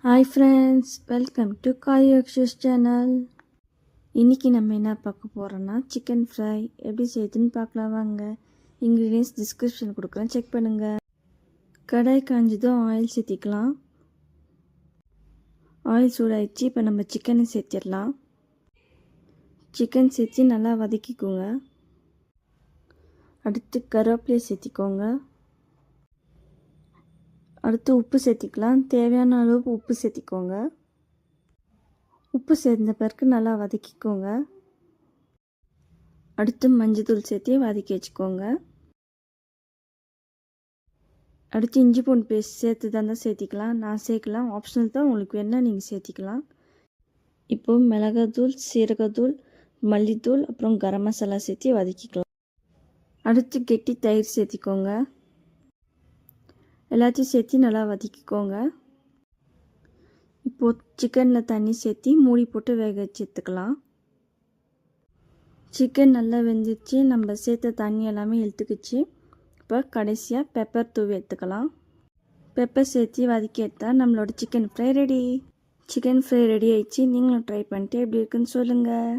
Hi friends, welcome to காய் அக்ஷஸ் channel. இன்றைக்கி நம்ம என்ன பார்க்க போகிறோன்னா சிக்கன் ஃப்ரை எப்படி செய்யுதுன்னு பார்க்கலாம் வாங்க. இன்க்ரீடியன்ஸ் டிஸ்கிரிப்ஷன் கொடுக்குறேன், செக் பண்ணுங்கள். கடாய் காஞ்சதும் ஆயில் சேர்த்திக்கலாம். ஆயில் சூடாகிடுச்சு. இப்போ நம்ம சிக்கனை சேர்த்திடலாம். சிக்கன் சேர்த்து நல்லா வதக்கிக்கோங்க. அடுத்து கருவேப்பிலையை சேர்த்திக்கோங்க. அடுத்து உப்பு சேர்த்திக்கலாம். தேவையான அளவு உப்பு சேர்த்திக்கோங்க. உப்பு சேர்ந்த பிறகு நல்லா வதக்கிக்கோங்க. அடுத்து மஞ்சள்தூள் சேர்த்து வதக்கி வச்சுக்கோங்க. அடுத்து இஞ்சி பூண்டு பேஸ்ட் சேர்த்து தான் சேர்த்திக்கலாம். நான் சேர்க்கலாம், ஆப்ஷனல் தான், உங்களுக்கு வேணால் நீங்கள் சேர்த்திக்கலாம். இப்போது மிளகாத்தூள், சீரகத்தூள், மல்லித்தூள், அப்புறம் கரம் மசாலா சேர்த்து வதக்கிக்கலாம். அடுத்து கெட்டி தயிர் சேர்த்திக்கோங்க. எல்லாத்தையும் சேர்த்து நல்லா வதக்கிக்கோங்க. இப்போது சிக்கனில் தண்ணி சேர்த்து மூடி போட்டு வேக வச்சு எடுத்துக்கலாம். சிக்கன் நல்லா வெந்துச்சு. நம்ம சேர்த்த தண்ணி எல்லாமே இழுத்துக்குச்சு. இப்போ கடைசியாக பெப்பர் தூவி எடுத்துக்கலாம். பெப்பர் சேர்த்து வதக்கி எடுத்தால் நம்மளோட chicken fry ready. Chicken fry ready ஆயிடுச்சு. நீங்களும் ட்ரை பண்ணிட்டு எப்படி இருக்குன்னு சொல்லுங்கள்.